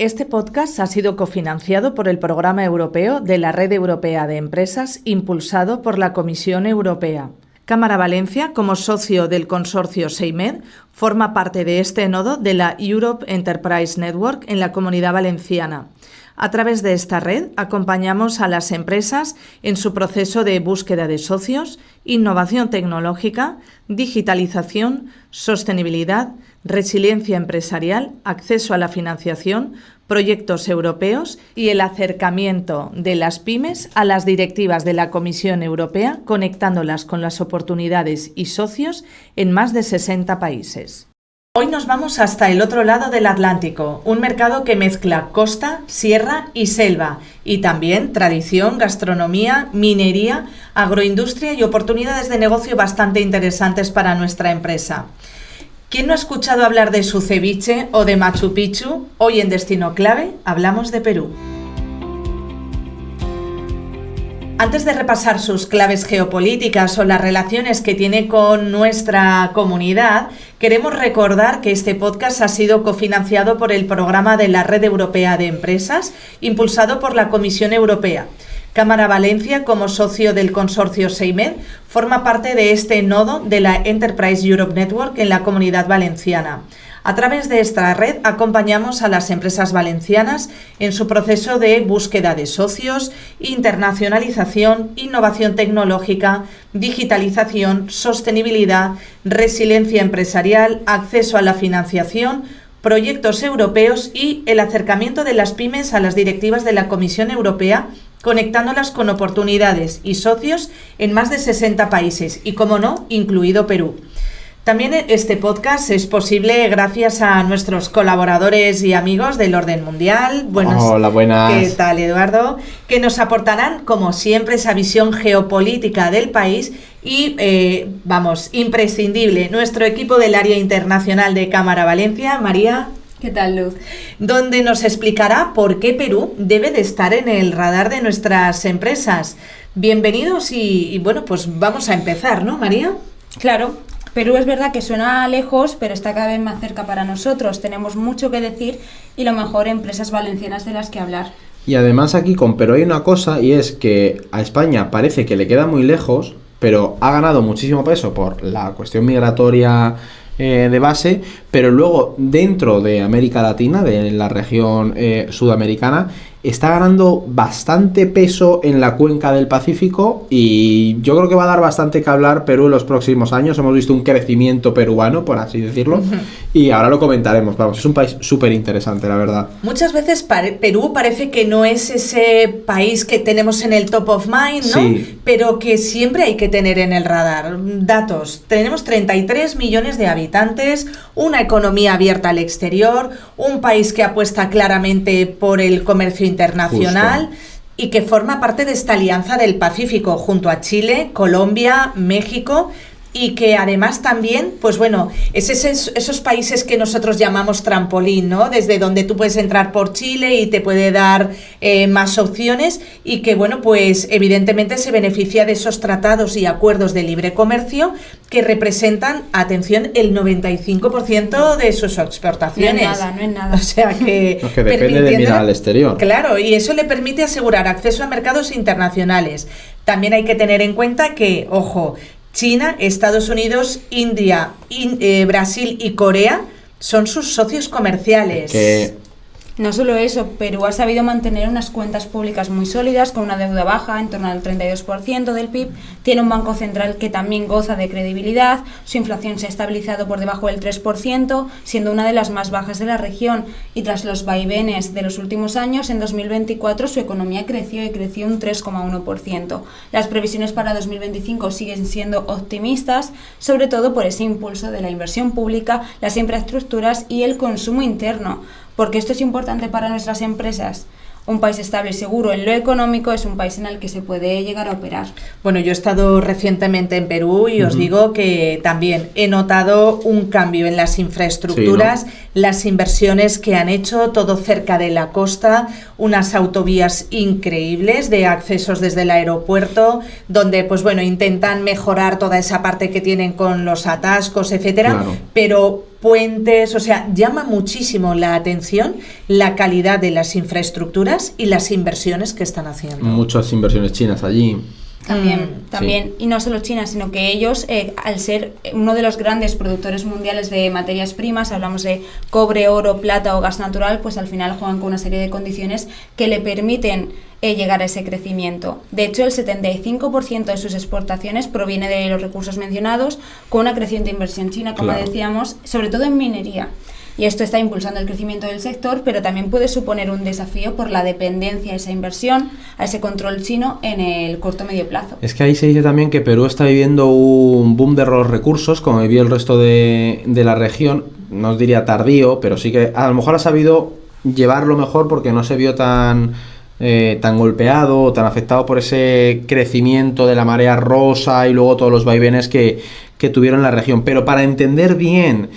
Este podcast ha sido cofinanciado por el Programa Europeo de la Red Europea de Empresas, impulsado por la Comisión Europea. Cámara Valencia, como socio del consorcio SEIMED, forma parte de este nodo de la Europe Enterprise Network en la Comunidad Valenciana. A través de esta red acompañamos a las empresas en su proceso de búsqueda de socios, innovación tecnológica, digitalización, sostenibilidad, resiliencia empresarial, acceso a la financiación, proyectos europeos y el acercamiento de las pymes a las directivas de la Comisión Europea, conectándolas con las oportunidades y socios en más de 60 países. Hoy nos vamos hasta el otro lado del Atlántico, un mercado que mezcla costa, sierra y selva, y también tradición, gastronomía, minería, agroindustria y oportunidades de negocio bastante interesantes para nuestra empresa. ¿Quién no ha escuchado hablar de su ceviche o de Machu Picchu? Hoy en Destino Clave hablamos de Perú. Antes de repasar sus claves geopolíticas o las relaciones que tiene con nuestra comunidad, queremos recordar que este podcast ha sido cofinanciado por el Programa de la Red Europea de Empresas, impulsado por la Comisión Europea. Cámara Valencia, como socio del consorcio SEIMED, forma parte de este nodo de la Enterprise Europe Network en la Comunidad Valenciana. A través de esta red acompañamos a las empresas valencianas en su proceso de búsqueda de socios, internacionalización, innovación tecnológica, digitalización, sostenibilidad, resiliencia empresarial, acceso a la financiación, proyectos europeos y el acercamiento de las pymes a las directivas de la Comisión Europea, conectándolas con oportunidades y socios en más de 60 países y, como no, incluido Perú. También este podcast es posible gracias a nuestros colaboradores y amigos del orden mundial. Hola, buenas. ¿Qué tal, Eduardo? Que nos aportarán, como siempre, esa visión geopolítica del país y, imprescindible, nuestro equipo del área internacional de Cámara Valencia, María. ¿Qué tal, Luz? Donde nos explicará por qué Perú debe de estar en el radar de nuestras empresas. Bienvenidos y pues vamos a empezar, ¿no, María? Claro. Perú es verdad que suena lejos, pero está cada vez más cerca para nosotros. Tenemos mucho que decir y lo mejor, empresas valencianas de las que hablar. Y además aquí con Perú hay una cosa, y es que a España parece que le queda muy lejos, pero ha ganado muchísimo peso por la cuestión migratoria de base, pero luego dentro de América Latina, de la región sudamericana, está ganando bastante peso en la cuenca del Pacífico y yo creo que va a dar bastante que hablar Perú en los próximos años. Hemos visto un crecimiento peruano, por así decirlo, y ahora lo comentaremos. Vamos, es un país súper interesante, la verdad. Muchas veces Perú parece que no es ese país que tenemos en el top of mind, ¿no? Sí. Pero que siempre hay que tener en el radar. Datos, tenemos 33 millones de habitantes, una economía abierta al exterior, un país que apuesta claramente por el comercio internacional. Justo. Y que forma parte de esta alianza del Pacífico junto a Chile, Colombia, México, y que además también, es esos países que nosotros llamamos trampolín, ¿no? Desde donde tú puedes entrar por Chile y te puede dar más opciones y que, evidentemente se beneficia de esos tratados y acuerdos de libre comercio que representan, atención, el 95% de sus exportaciones. No es nada. O sea que... Es que depende de mirar al exterior. Claro, y eso le permite asegurar acceso a mercados internacionales. También hay que tener en cuenta que, ojo, China, Estados Unidos, India, Brasil y Corea son sus socios comerciales. No solo eso, Perú ha sabido mantener unas cuentas públicas muy sólidas, con una deuda baja, en torno al 32% del PIB, tiene un banco central que también goza de credibilidad, su inflación se ha estabilizado por debajo del 3%, siendo una de las más bajas de la región, y tras los vaivenes de los últimos años, en 2024 su economía creció un 3,1%. Las previsiones para 2025 siguen siendo optimistas, sobre todo por ese impulso de la inversión pública, las infraestructuras y el consumo interno. Porque esto es importante para nuestras empresas. Un país estable y seguro en lo económico es un país en el que se puede llegar a operar. Bueno, yo he estado recientemente en Perú y os digo que también he notado un cambio en las infraestructuras, las inversiones que han hecho, todo cerca de la costa, unas autovías increíbles de accesos desde el aeropuerto, donde intentan mejorar toda esa parte que tienen con los atascos, etcétera, claro. Pero puentes, o sea, llama muchísimo la atención la calidad de las infraestructuras y las inversiones que están haciendo. Muchas inversiones chinas allí. También, Sí. y no solo China, sino que ellos, al ser uno de los grandes productores mundiales de materias primas, hablamos de cobre, oro, plata o gas natural, pues al final juegan con una serie de condiciones que le permiten llegar a ese crecimiento. De hecho, el 75% de sus exportaciones proviene de los recursos mencionados, con una creciente inversión china, como Claro. decíamos, sobre todo en minería. Y esto está impulsando el crecimiento del sector, pero también puede suponer un desafío por la dependencia a esa inversión, a ese control chino en el corto medio plazo. Es que ahí se dice también que Perú está viviendo un boom de los recursos, como vivió el resto de la región. No os diría tardío, pero sí que a lo mejor ha sabido llevarlo mejor porque no se vio tan golpeado o tan afectado por ese crecimiento de la marea rosa y luego todos los vaivenes que tuvieron en la región. Pero para entender bien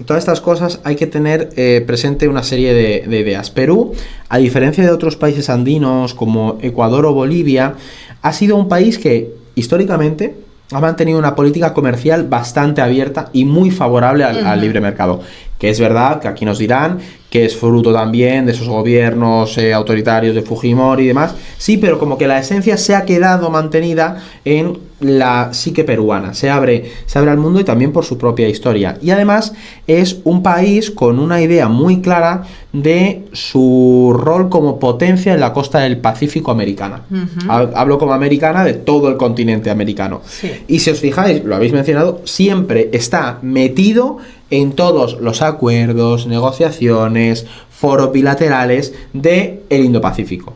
todas estas cosas hay que tener presente una serie de ideas. Perú, a diferencia de otros países andinos como Ecuador o Bolivia, ha sido un país que históricamente ha mantenido una política comercial bastante abierta y muy favorable al libre mercado. Que es verdad que aquí nos dirán que es fruto también de esos gobiernos autoritarios de Fujimori y demás. Sí, pero como que la esencia se ha quedado mantenida en la psique peruana. Se abre al mundo y también por su propia historia. Y además es un país con una idea muy clara de su rol como potencia en la costa del Pacífico americana. Hablo como americana de todo el continente americano. Sí. Y si os fijáis, lo habéis mencionado, siempre está metido en todos los acuerdos, negociaciones, foros bilaterales del Indo-Pacífico.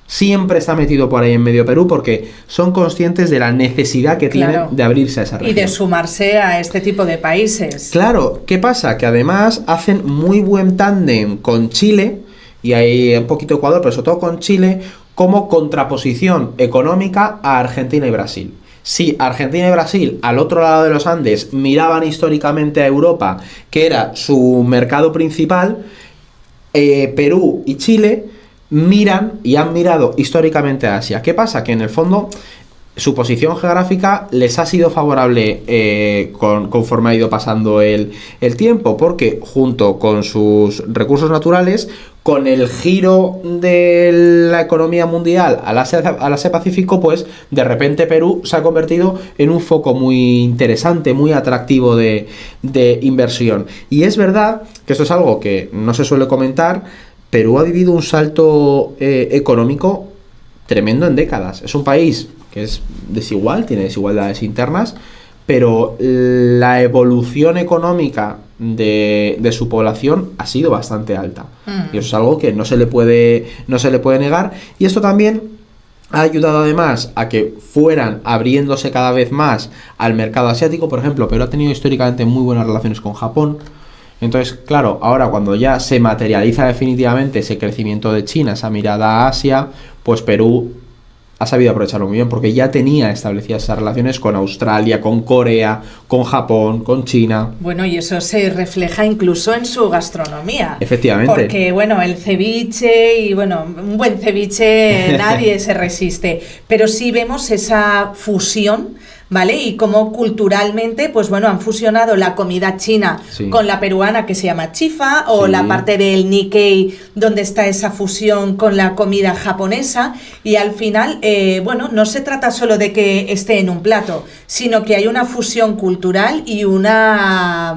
Siempre está metido por ahí en medio Perú porque son conscientes de la necesidad que Claro. tienen de abrirse a esa región. Y de sumarse a este tipo de países. Claro, ¿qué pasa? Que además hacen muy buen tándem con Chile, y hay un poquito Ecuador, pero sobre todo con Chile, como contraposición económica a Argentina y Brasil. Si Argentina y Brasil, al otro lado de los Andes, miraban históricamente a Europa, que era su mercado principal, Perú y Chile miran y han mirado históricamente a Asia. ¿Qué pasa? Que en el fondo su posición geográfica les ha sido favorable conforme ha ido pasando el tiempo, porque junto con sus recursos naturales, con el giro de la economía mundial al Asia-Pacífico, pues de repente Perú se ha convertido en un foco muy interesante, muy atractivo de inversión. Y es verdad que esto es algo que no se suele comentar. Perú ha vivido un salto económico tremendo en décadas. Es un país que es desigual, tiene desigualdades internas, pero la evolución económica de su población ha sido bastante alta. Y eso es algo que no se le puede negar. Y esto también ha ayudado además a que fueran abriéndose cada vez más al mercado asiático. Por ejemplo, Perú ha tenido históricamente muy buenas relaciones con Japón. Entonces, claro, ahora cuando ya se materializa definitivamente ese crecimiento de China, esa mirada a Asia, pues Perú ha sabido aprovecharlo muy bien porque ya tenía establecidas esas relaciones con Australia, con Corea, con Japón, con China. Bueno, y eso se refleja incluso en su gastronomía. Efectivamente. Porque, bueno, el ceviche y, bueno, un buen ceviche nadie se resiste. Pero sí vemos esa fusión, ¿vale? Y cómo culturalmente, pues bueno, han fusionado la comida china Sí. con la peruana que se llama chifa, o Sí. la parte del Nikkei donde está esa fusión con la comida japonesa, y al final, bueno, no se trata solo de que esté en un plato, sino que hay una fusión cultural y una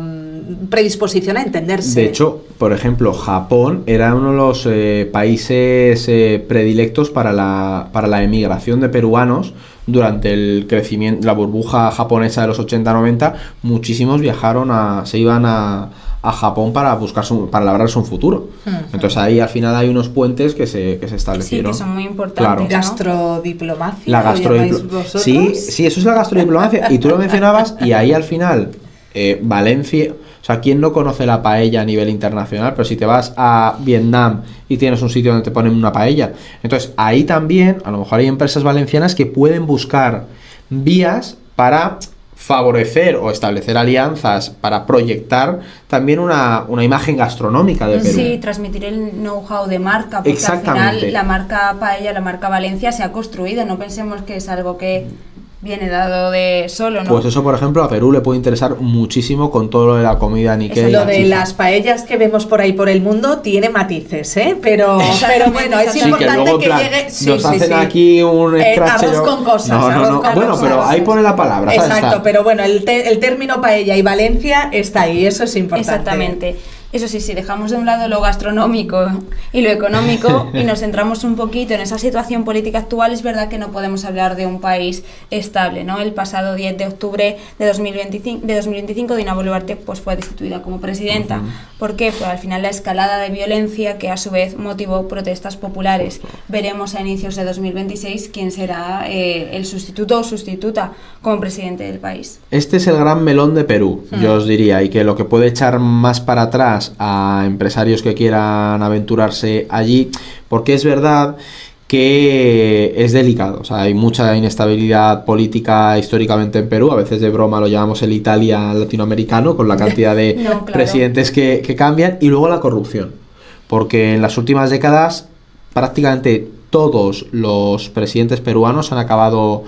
predisposición a entenderse. De hecho, por ejemplo, Japón era uno de los países predilectos para la emigración de peruanos. Durante el crecimiento, la burbuja japonesa de los 80-90, muchísimos se iban a Japón para para labrarse un futuro. Entonces ahí al final hay unos puentes que se establecieron. Sí, que son muy importantes. Claro. ¿no? Gastrodiplomacia. La ¿lo llamáis vosotros? Sí, eso es la gastrodiplomacia. Y tú lo mencionabas, y ahí al final, Valencia. O sea, ¿quién no conoce la paella a nivel internacional? Pero si te vas a Vietnam y tienes un sitio donde te ponen una paella. Entonces, ahí también, a lo mejor hay empresas valencianas que pueden buscar vías para favorecer o establecer alianzas para proyectar también una imagen gastronómica de Perú. Sí, transmitir el know-how de marca, porque al Exactamente. final la marca Paella, la marca Valencia se ha construido, no pensemos que es algo que viene dado de solo, ¿no? Pues eso, por ejemplo, a Perú le puede interesar muchísimo con todo lo de la comida Nikkei. Lo de las paellas que vemos por ahí por el mundo tiene matices, ¿eh? Pero bueno, es importante que llegue... Nos hacen aquí un arroz con cosas. No. Bueno, pero ahí pone la palabra. Exacto, pero bueno, el término paella y Valencia está ahí, eso es importante. Exactamente. Eso sí, si dejamos de un lado lo gastronómico y lo económico y nos centramos un poquito en esa situación política actual, es verdad que no podemos hablar de un país estable, ¿no? El pasado 10 de octubre de 2025 Dina Boluarte pues fue destituida como presidenta. ¿Por qué? Pues al final la escalada de violencia que a su vez motivó protestas populares. Veremos a inicios de 2026 quién será el sustituto o sustituta como presidente del país. Este es el gran melón de Perú, yo os diría, y que lo que puede echar más para atrás a empresarios que quieran aventurarse allí, porque es verdad que es delicado, o sea, hay mucha inestabilidad política históricamente en Perú, a veces de broma lo llamamos el Italia latinoamericano, con la cantidad de claro. presidentes que cambian, y luego la corrupción, porque en las últimas décadas prácticamente todos los presidentes peruanos han acabado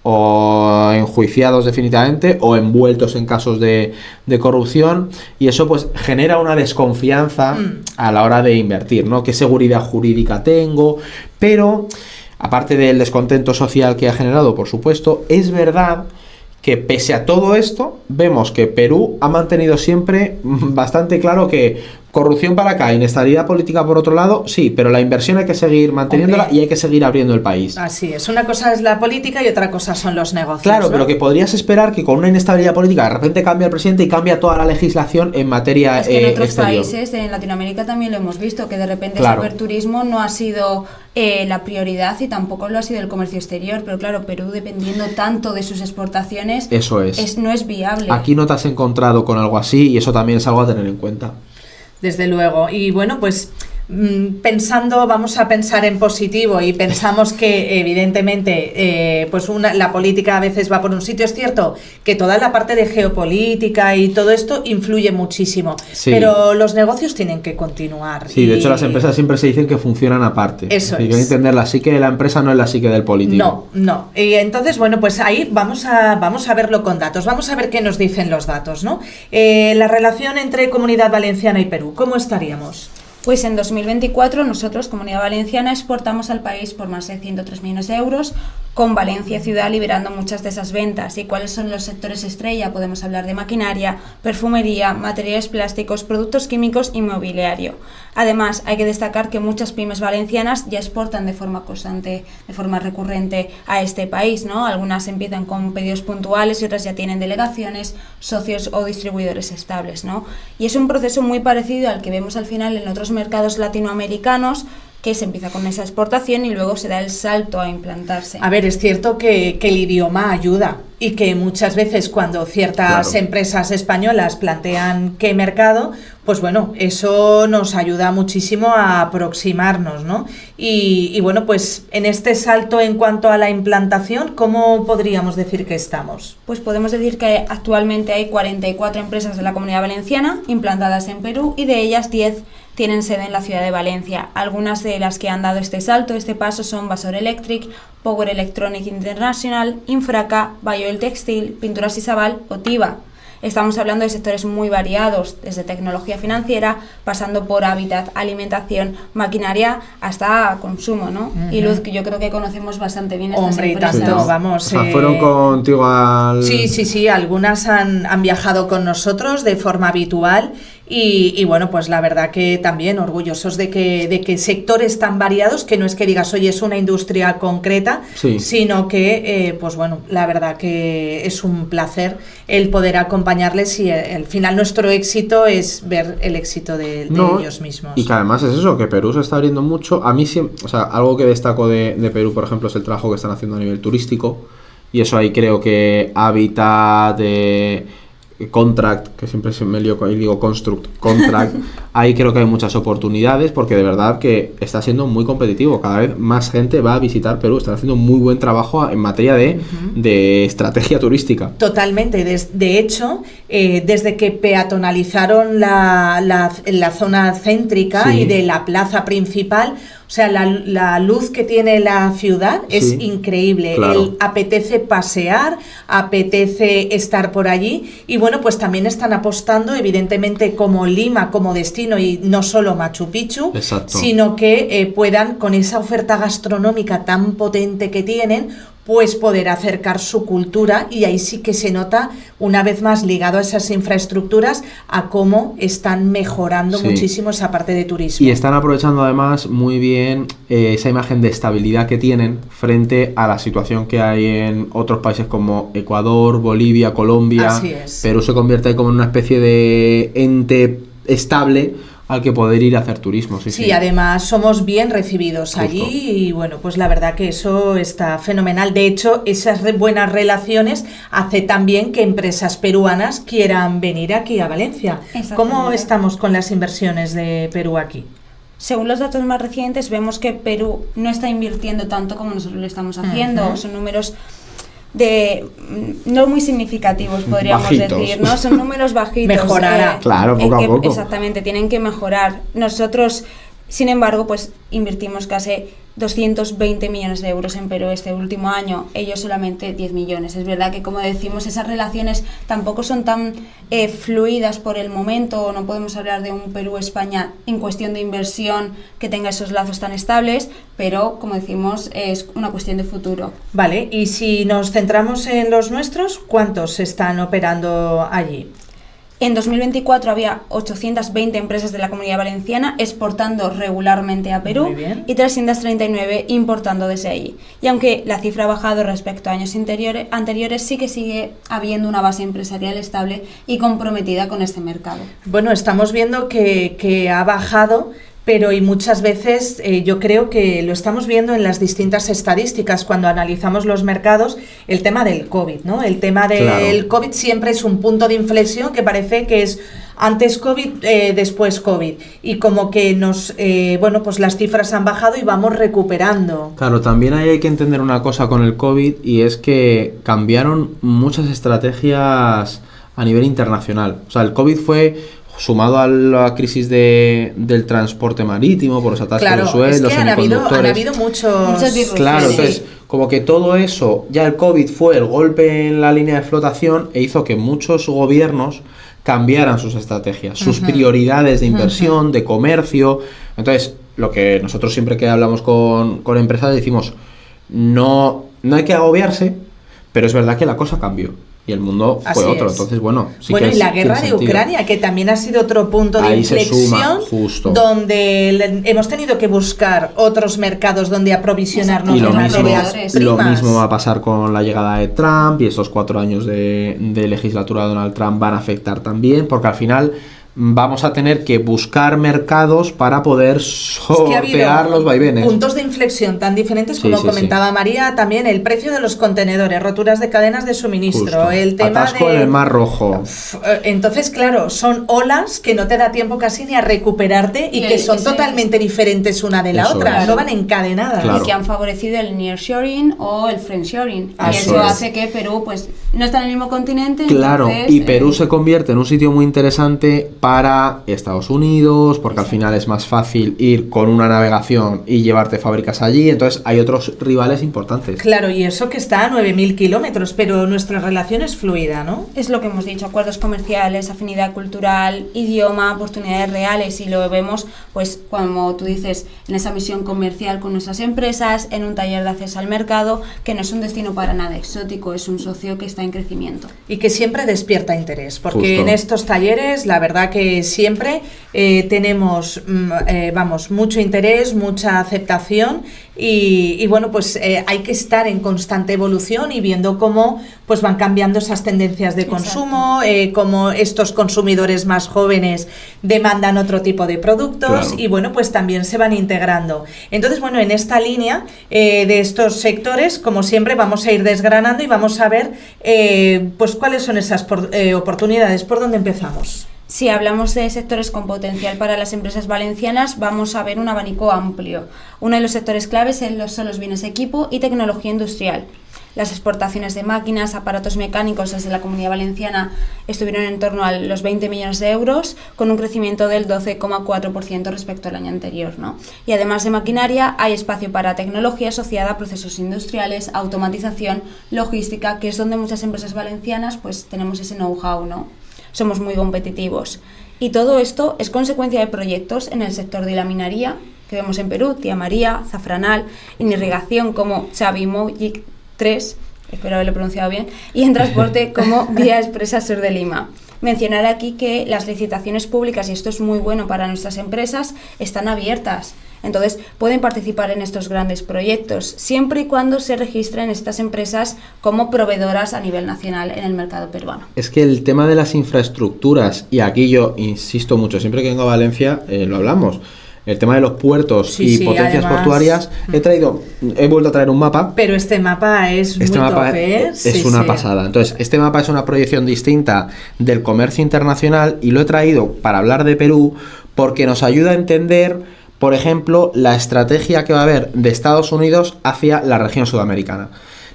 o enjuiciados definitivamente o envueltos en casos de corrupción, y eso pues genera una desconfianza a la hora de invertir, ¿no? ¿Qué seguridad jurídica tengo? Pero aparte del descontento social que ha generado, por supuesto, es verdad que pese a todo esto, vemos que Perú ha mantenido siempre bastante claro que corrupción para acá, inestabilidad política por otro lado, sí, pero la inversión hay que seguir manteniéndola y hay que seguir abriendo el país. Así es, una cosa es la política y otra cosa son los negocios. Claro, ¿no? pero que podrías esperar que con una inestabilidad política de repente cambia el presidente y cambia toda la legislación en materia es que en otros exterior. países, en Latinoamérica también lo hemos visto, que de repente Claro. el superturismo no ha sido la prioridad y tampoco lo ha sido el comercio exterior, pero claro, Perú dependiendo tanto de sus exportaciones, eso no es viable. Aquí no te has encontrado con algo así y eso también es algo a tener en cuenta. Desde luego. Y bueno, pues vamos a pensar en positivo y pensamos que evidentemente pues la política a veces va por un sitio. Es cierto que toda la parte de geopolítica y todo esto influye muchísimo, sí. Pero los negocios tienen que continuar. Sí, de hecho las empresas siempre se dicen que funcionan aparte. Eso hay que entender la psique de la empresa no es la psique del político. No. Y entonces, bueno, pues ahí vamos a verlo con datos. Vamos a ver qué nos dicen los datos, ¿no? La relación entre Comunidad Valenciana y Perú, ¿cómo estaríamos? Pues en 2024 nosotros, Comunidad Valenciana, exportamos al país por más de 103 millones de euros, con Valencia ciudad liberando muchas de esas ventas. ¿Y cuáles son los sectores estrella? Podemos hablar de maquinaria, perfumería, materiales plásticos, productos químicos y mobiliario. Además, hay que destacar que muchas pymes valencianas ya exportan de forma constante, de forma recurrente a este país, ¿no? Algunas empiezan con pedidos puntuales y otras ya tienen delegaciones, socios o distribuidores estables, ¿no? Y es un proceso muy parecido al que vemos al final en otros mercados latinoamericanos, que se empieza con esa exportación y luego se da el salto a implantarse. A ver, es cierto que el idioma ayuda y que muchas veces cuando ciertas empresas españolas plantean qué mercado, pues bueno, eso nos ayuda muchísimo a aproximarnos, ¿no? Y bueno, pues en este salto en cuanto a la implantación, ¿cómo podríamos decir que estamos? Pues podemos decir que actualmente hay 44 empresas de la Comunidad Valenciana implantadas en Perú y de ellas 10 tienen sede en la ciudad de Valencia. Algunas de las que han dado este salto, este paso son Vasor Electric, Power Electronic International, Infraca, Bayoel Textil, Pinturas Isabal o Tiva. Estamos hablando de sectores muy variados, desde tecnología financiera, pasando por hábitat, alimentación, maquinaria, hasta consumo, ¿no? Y Luz, que yo creo que conocemos bastante bien estas empresas. Hombre, tanto, vamos. O sea, fueron contigo al... Sí, algunas han viajado con nosotros de forma habitual. Y bueno, pues la verdad que también orgullosos de que sectores tan variados, que no es que digas, oye, es una industria concreta, sino que, pues bueno, la verdad que es un placer el poder acompañarles y al final nuestro éxito es ver el éxito de ellos mismos. Y que además es eso, que Perú se está abriendo mucho. A mí siempre, o sea, algo que destaco de Perú, por ejemplo, es el trabajo que están haciendo a nivel turístico, y eso ahí creo que Hábitat... contract, que siempre me lío y digo construct, contract, ahí creo que hay muchas oportunidades porque de verdad que está siendo muy competitivo, cada vez más gente va a visitar Perú, están haciendo muy buen trabajo en materia de estrategia turística. Totalmente, de hecho, desde que peatonalizaron la zona céntrica y de la plaza principal, o sea, la luz que tiene la ciudad es increíble, claro. Apetece pasear, apetece estar por allí y bueno, pues también están apostando evidentemente como Lima, como destino y no solo Machu Picchu, Exacto. sino que puedan con esa oferta gastronómica tan potente que tienen, pues poder acercar su cultura y ahí sí que se nota una vez más ligado a esas infraestructuras a cómo están mejorando muchísimo esa parte de turismo. Y están aprovechando además muy bien esa imagen de estabilidad que tienen frente a la situación que hay en otros países como Ecuador, Bolivia, Colombia. Así es. Perú se convierte ahí como en una especie de ente estable al que poder ir a hacer turismo. Sí, además somos bien recibidos allí y bueno, pues la verdad que eso está fenomenal. De hecho, esas buenas relaciones hace también que empresas peruanas quieran venir aquí a Valencia. ¿Cómo estamos con las inversiones de Perú aquí? Según los datos más recientes, vemos que Perú no está invirtiendo tanto como nosotros lo estamos haciendo. Son números no muy significativos, podríamos decir, ¿no? Son números bajitos. Mejorará. Claro, poco a poco. Exactamente, tienen que mejorar. Nosotros, sin embargo, pues invertimos casi 220 millones de euros en Perú este último año, ellos solamente 10 millones. Es verdad que, como decimos, esas relaciones tampoco son tan fluidas por el momento, no podemos hablar de un Perú-España en cuestión de inversión que tenga esos lazos tan estables, pero, como decimos, es una cuestión de futuro. Vale, y si nos centramos en los nuestros, ¿cuántos están operando allí? En 2024 había 820 empresas de la Comunidad Valenciana exportando regularmente a Perú y 339 importando desde allí. Y aunque la cifra ha bajado respecto a años anteriores, sí que sigue habiendo una base empresarial estable y comprometida con este mercado. Bueno, estamos viendo que ha bajado, pero y muchas veces yo creo que lo estamos viendo en las distintas estadísticas cuando analizamos los mercados, el tema del COVID, ¿no? El tema del COVID siempre es un punto de inflexión que parece que es antes COVID, después COVID, y como que pues las cifras han bajado y vamos recuperando. Claro, también hay que entender una cosa con el COVID y es que cambiaron muchas estrategias a nivel internacional. O sea, el COVID fue sumado a la crisis del transporte marítimo por los atascos de Suez, los semiconductores. Han habido muchas disrupciones. Claro, entonces, como que todo eso, ya el COVID fue el golpe en la línea de flotación e hizo que muchos gobiernos cambiaran sus estrategias, sus prioridades de inversión, de comercio. Entonces, lo que nosotros siempre que hablamos con empresas decimos, no hay que agobiarse, pero es verdad que la cosa cambió. Y el mundo fue otro, entonces y la guerra de Ucrania, que también ha sido otro punto de inflexión, donde hemos tenido que buscar otros mercados donde aprovisionarnos de materias primas. Lo mismo va a pasar con la llegada de Trump, y estos 4 años de legislatura de Donald Trump van a afectar también, porque al final vamos a tener que buscar mercados para poder sortear los vaivenes. Puntos de inflexión tan diferentes como comentaba María, también el precio de los contenedores, roturas de cadenas de suministro, el tema atasco en el Mar Rojo. Entonces, claro, son olas que no te da tiempo casi ni a recuperarte y que son totalmente diferentes una de la otra, no van encadenadas. Y que han favorecido el nearshoring o el friendshoring. Y eso hace que Perú pues no está en el mismo continente. Claro, entonces, y Perú se convierte en un sitio muy interesante para Estados Unidos, porque al final es más fácil ir con una navegación y llevarte fábricas allí, entonces hay otros rivales importantes. Claro, y eso que está a 9.000 kilómetros, pero nuestra relación es fluida, ¿no? Es lo que hemos dicho, acuerdos comerciales, afinidad cultural, idioma, oportunidades reales, y lo vemos, pues, como tú dices, en esa misión comercial con nuestras empresas, en un taller de acceso al mercado, que no es un destino para nada exótico, es un socio que está en crecimiento. Y que siempre despierta interés, porque en estos talleres, la verdad que siempre tenemos mucho interés, mucha aceptación y bueno, pues hay que estar en constante evolución y viendo cómo pues van cambiando esas tendencias de consumo, cómo estos consumidores más jóvenes demandan otro tipo de productos y bueno, pues también se van integrando. Entonces, bueno, en esta línea de estos sectores, como siempre, vamos a ir desgranando y vamos a ver pues cuáles son esas oportunidades. ¿Por dónde empezamos? Si hablamos de sectores con potencial para las empresas valencianas, vamos a ver un abanico amplio. Uno de los sectores claves son los bienes de equipo y tecnología industrial. Las exportaciones de máquinas, aparatos mecánicos desde la Comunidad Valenciana estuvieron en torno a los 20 millones de euros, con un crecimiento del 12,4% respecto al año anterior, ¿no? Y además de maquinaria, hay espacio para tecnología asociada a procesos industriales, automatización, logística, que es donde muchas empresas valencianas pues tenemos ese know-how, ¿no? Somos muy competitivos. Y todo esto es consecuencia de proyectos en el sector de la minería, que vemos en Perú, Tía María, Zafranal, en irrigación como Chavimogic 3, espero haberlo pronunciado bien, y en transporte como Vía Expresa Sur de Lima. Mencionar aquí que las licitaciones públicas, y esto es muy bueno para nuestras empresas, están abiertas. Entonces, pueden participar en estos grandes proyectos, siempre y cuando se registren estas empresas como proveedoras a nivel nacional en el mercado peruano. Es que el tema de las infraestructuras, y aquí yo insisto mucho, siempre que vengo a Valencia lo hablamos, el tema de los puertos y potencias además, portuarias, he vuelto a traer un mapa. Pero este mapa es muy top, ¿eh? Es una pasada. Entonces, este mapa es una proyección distinta del comercio internacional y lo he traído para hablar de Perú porque nos ayuda a entender, por ejemplo, la estrategia que va a haber de Estados Unidos hacia la región sudamericana.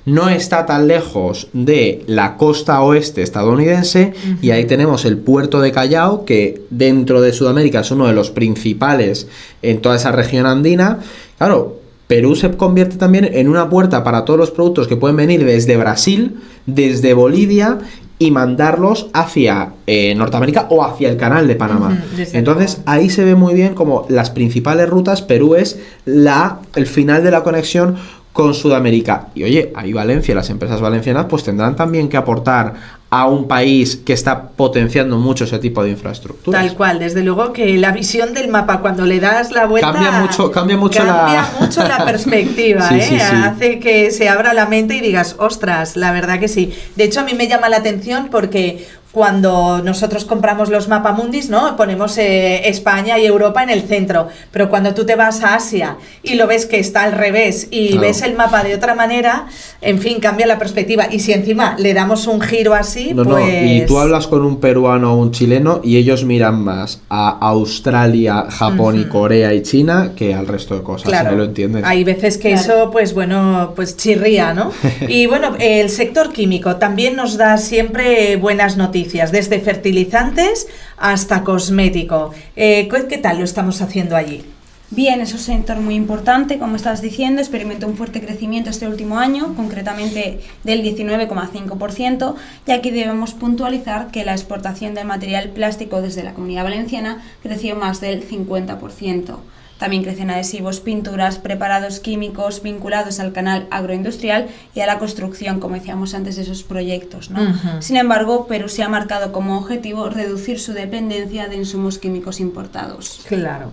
No está tan lejos de la costa oeste estadounidense y ahí tenemos el puerto de Callao, que dentro de Sudamérica es uno de los principales en toda esa región andina. Claro, Perú se convierte también en una puerta para todos los productos que pueden venir desde Brasil, desde Bolivia y mandarlos hacia Norteamérica o hacia el canal de Panamá. Entonces ahí se ve muy bien como las principales rutas. Perú es el final de la conexión con Sudamérica. Y oye, ahí Valencia, las empresas valencianas pues tendrán también que aportar a un país que está potenciando mucho ese tipo de infraestructuras. Tal cual, desde luego que la visión del mapa cuando le das la vuelta cambia mucho la perspectiva, sí. Hace que se abra la mente y digas, ostras, la verdad que sí. De hecho, a mí me llama la atención porque cuando nosotros compramos los mapamundis, ¿no? Ponemos España y Europa en el centro, pero cuando tú te vas a Asia y lo ves que está al revés y ves el mapa de otra manera, en fin, cambia la perspectiva. Y si encima le damos un giro así, y tú hablas con un peruano o un chileno y ellos miran más a Australia, Japón y Corea y China que al resto de cosas, claro, si no lo entienden. Hay veces que eso, pues bueno, pues chirría, ¿no? Y bueno, el sector químico también nos da siempre buenas noticias, desde fertilizantes hasta cosmético. ¿Qué tal lo estamos haciendo allí? Bien, es un sector muy importante, como estás diciendo, experimentó un fuerte crecimiento este último año, concretamente del 19,5%, y aquí debemos puntualizar que la exportación del material plástico desde la Comunidad Valenciana creció más del 50%. También crecen adhesivos, pinturas, preparados químicos vinculados al canal agroindustrial y a la construcción, como decíamos antes, de esos proyectos, ¿no? Sin embargo, Perú se ha marcado como objetivo reducir su dependencia de insumos químicos importados. Claro.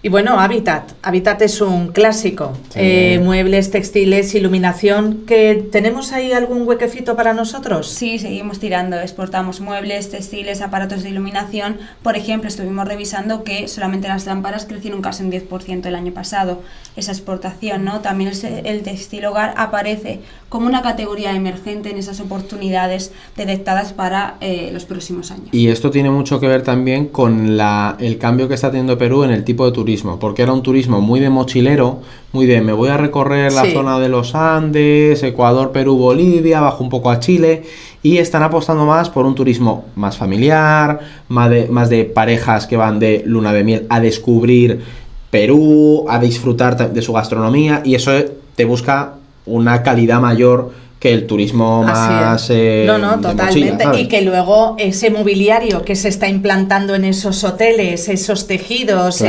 Y bueno, Habitat es un clásico, muebles, textiles, iluminación. ¿Que tenemos ahí algún huequecito para nosotros? Sí, seguimos tirando, exportamos muebles, textiles, aparatos de iluminación. Por ejemplo, estuvimos revisando que solamente las lámparas crecieron casi un 10% el año pasado, esa exportación, ¿no? También el textil hogar aparece como una categoría emergente en esas oportunidades detectadas para los próximos años. Y esto tiene mucho que ver también con el cambio que está teniendo Perú en el tipo de turismo, porque era un turismo muy de mochilero, muy de me voy a recorrer la zona de los Andes, Ecuador, Perú, Bolivia, bajo un poco a Chile, y están apostando más por un turismo más familiar, más de parejas que van de luna de miel a descubrir Perú, a disfrutar de su gastronomía, y eso te busca una calidad mayor que el turismo más totalmente, mochila, ¿sabes? Y que luego ese mobiliario que se está implantando en esos hoteles, esos tejidos,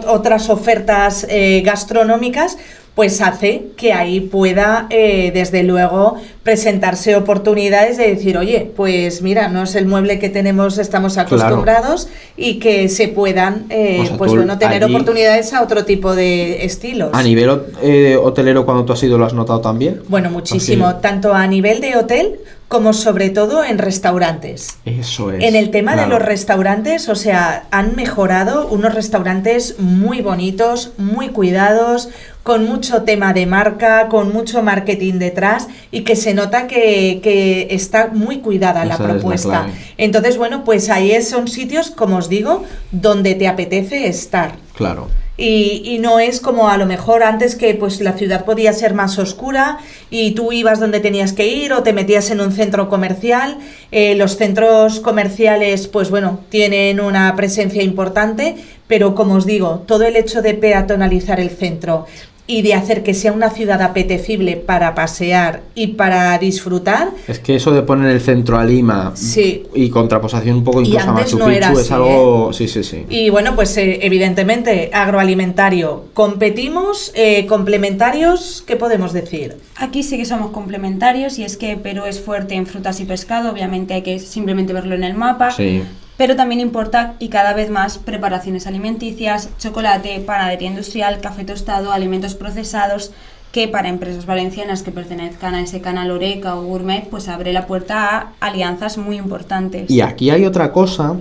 otras ofertas gastronómicas, pues hace que ahí pueda, desde luego, presentarse oportunidades de decir, oye, pues mira, no es el mueble que estamos acostumbrados, y que se puedan, tener oportunidades a otro tipo de estilos. A nivel hotelero, cuando tú has ido, ¿lo has notado también? Bueno, muchísimo, Así. tanto a nivel de hotel como sobre todo en restaurantes. Eso es. En el tema de los restaurantes, o sea, han mejorado unos restaurantes muy bonitos, muy cuidados, con mucho tema de marca, con mucho marketing detrás, y que se nota que está muy cuidada la propuesta. Entonces, bueno, pues ahí son sitios, como os digo, donde te apetece estar. Claro. Y no es como a lo mejor antes, que pues la ciudad podía ser más oscura y tú ibas donde tenías que ir o te metías en un centro comercial. Los centros comerciales, pues bueno, tienen una presencia importante, pero como os digo, todo el hecho de peatonalizar el centro y de hacer que sea una ciudad apetecible para pasear y para disfrutar. Es que eso de poner el centro a Lima, sí, y contraposición un poco incluso a Machu Picchu, es algo... Sí. Y bueno, pues evidentemente, agroalimentario. ¿Competimos? ¿Complementarios? ¿Qué podemos decir? Aquí sí que somos complementarios, y es que Perú es fuerte en frutas y pescado, obviamente hay que simplemente verlo en el mapa. Sí. Pero también importa, y cada vez más, preparaciones alimenticias, chocolate, panadería industrial, café tostado, alimentos procesados, que para empresas valencianas que pertenezcan a ese canal Horeca o Gourmet, pues abre la puerta a alianzas muy importantes. Y aquí hay otra cosa,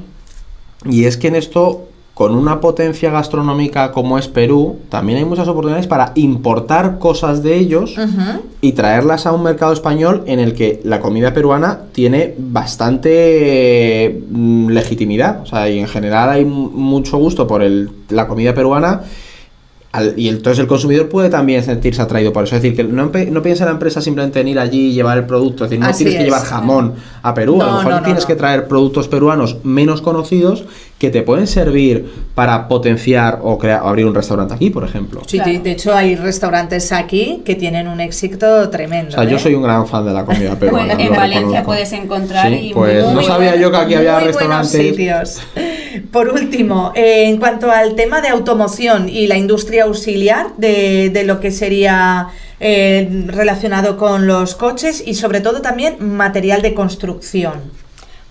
y es que en esto, con una potencia gastronómica como es Perú, también hay muchas oportunidades para importar cosas de ellos y traerlas a un mercado español en el que la comida peruana tiene bastante legitimidad. O sea, y en general hay mucho gusto por la comida peruana. Y entonces el consumidor puede también sentirse atraído por eso. Es decir, que no piensa la empresa simplemente en ir allí y llevar el producto. Es decir, no tienes que llevar jamón a Perú. A lo mejor tienes que traer productos peruanos menos conocidos que te pueden servir para potenciar o abrir un restaurante aquí, por ejemplo. Sí, claro. De hecho hay restaurantes aquí que tienen un éxito tremendo. O sea, yo soy un gran fan de la comida peruana. Pues en Valencia puedes encontrar. Sí, y pues no sabía yo que aquí había restaurantes. Sitios. Por último, en cuanto al tema de automoción y la industria auxiliar de lo que sería relacionado con los coches, y sobre todo también material de construcción.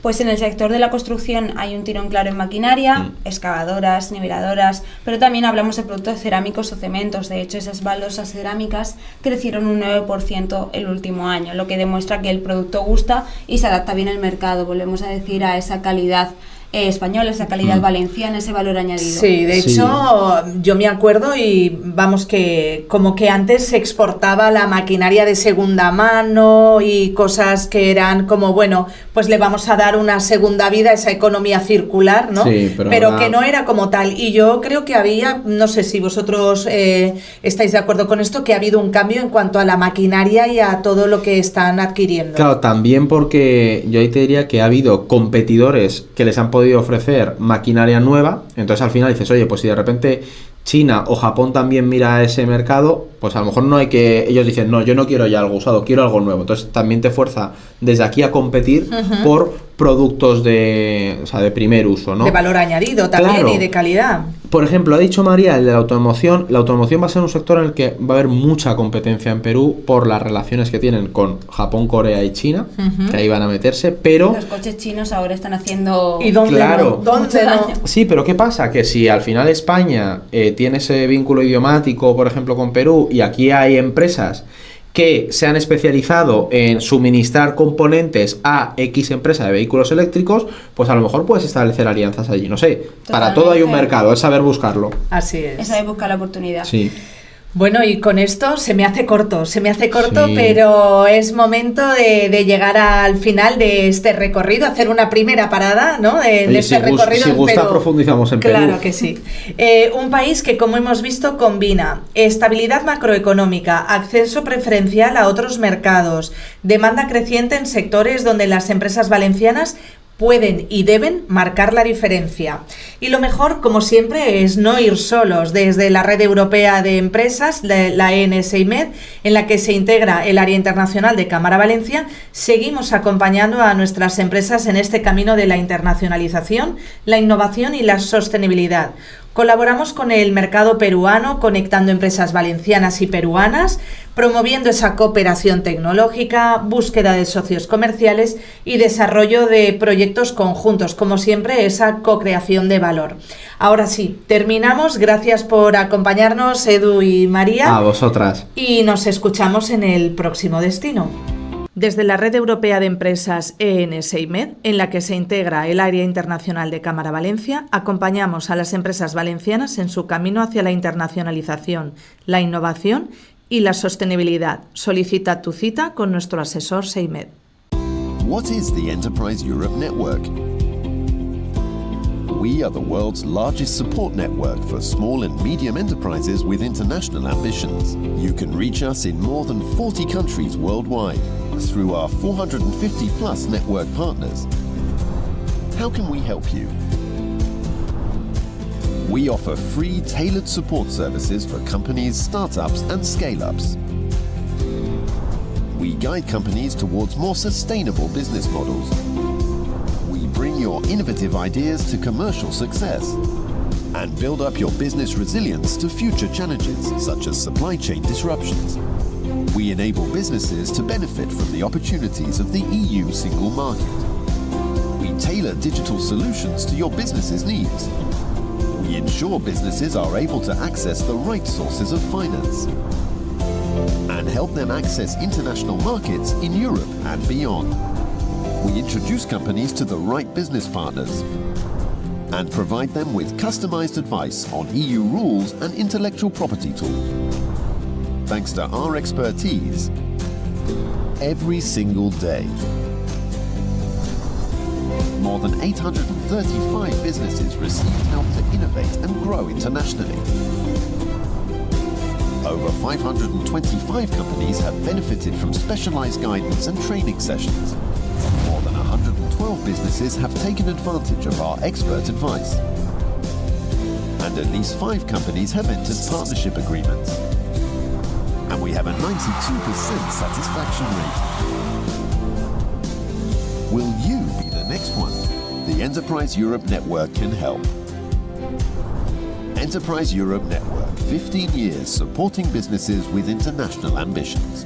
Pues en el sector de la construcción hay un tirón claro en maquinaria, excavadoras, niveladoras, pero también hablamos de productos cerámicos o cementos. De hecho, esas baldosas cerámicas crecieron un 9% el último año, lo que demuestra que el producto gusta y se adapta bien al mercado. Volvemos a decir, a esa calidad española, esa calidad valenciana, ese valor añadido. Sí, de hecho, yo me acuerdo, y vamos, que como que antes se exportaba la maquinaria de segunda mano y cosas que eran como, bueno, pues le vamos a dar una segunda vida a esa economía circular, ¿no? Sí, pero que no era como tal. Y yo creo que había, no sé si vosotros estáis de acuerdo con esto, que ha habido un cambio en cuanto a la maquinaria y a todo lo que están adquiriendo. Claro, también porque yo ahí te diría que ha habido competidores que les han podido ofrecer maquinaria nueva. Entonces al final dices, oye, pues si de repente China o Japón también mira ese mercado, pues a lo mejor no hay que... Ellos dicen, no, yo no quiero ya algo usado, quiero algo nuevo. Entonces también te fuerza desde aquí a competir por productos de primer uso, ¿no? De valor añadido también, claro. Y de calidad. Por ejemplo, ha dicho María el de la automoción. La automoción va a ser un sector en el que va a haber mucha competencia en Perú por las relaciones que tienen con Japón, Corea y China, que ahí van a meterse, pero... Los coches chinos ahora están haciendo... ¿Y dónde claro. no? ¿Dónde no? Sí, pero ¿qué pasa? Que si al final España tiene ese vínculo idiomático, por ejemplo, con Perú, y aquí hay empresas que se han especializado en suministrar componentes a X empresa de vehículos eléctricos, pues a lo mejor puedes establecer alianzas allí, no sé. Totalmente. Para todo hay un mercado, es saber buscarlo. Así es. Es saber buscar la oportunidad. Sí. Bueno, y con esto se me hace corto, sí. Pero es momento de llegar al final de este recorrido, hacer una primera parada, ¿no? De este recorrido. Si gusta, profundizamos en Perú. Claro que sí. Un país que, como hemos visto, combina estabilidad macroeconómica, acceso preferencial a otros mercados, demanda creciente en sectores donde las empresas valencianas pueden y deben marcar la diferencia. Y lo mejor, como siempre, es no ir solos. Desde la Red Europea de Empresas, la EN-SEIMED, en la que se integra el área internacional de Cámara Valencia, seguimos acompañando a nuestras empresas en este camino de la internacionalización, la innovación y la sostenibilidad. Colaboramos con el mercado peruano, conectando empresas valencianas y peruanas, promoviendo esa cooperación tecnológica, búsqueda de socios comerciales y desarrollo de proyectos conjuntos, como siempre, esa co-creación de valor. Ahora sí, terminamos. Gracias por acompañarnos, Edu y María. A vosotras. Y nos escuchamos en el próximo destino. Desde la Red Europea de Empresas EN-SEIMED, en la que se integra el área internacional de Cámara Valencia, acompañamos a las empresas valencianas en su camino hacia la internacionalización, la innovación y la sostenibilidad. Solicita tu cita con nuestro asesor SEIMED. What is the Enterprise Europe Network? We are the world's largest support network for small and medium enterprises with international ambitions. You can reach us in more than 40 countries worldwide through our 450+ network partners. How can we help you? We offer free tailored support services for companies, startups and scale-ups. We guide companies towards more sustainable business models. We bring your innovative ideas to commercial success and build up your business resilience to future challenges such as supply chain disruptions. We enable businesses to benefit from the opportunities of the EU single market. We tailor digital solutions to your business's needs. We ensure businesses are able to access the right sources of finance and help them access international markets in Europe and beyond. We introduce companies to the right business partners and provide them with customized advice on EU rules and intellectual property tools. Thanks to our expertise every single day. More than 835 businesses received help to innovate and grow internationally. Over 525 companies have benefited from specialized guidance and training sessions. More than 112 businesses have taken advantage of our expert advice. And at least 5 companies have entered partnership agreements. And we have a 92% satisfaction rate. Will you be the next one? The Enterprise Europe Network can help. Enterprise Europe Network, 15 years supporting businesses with international ambitions.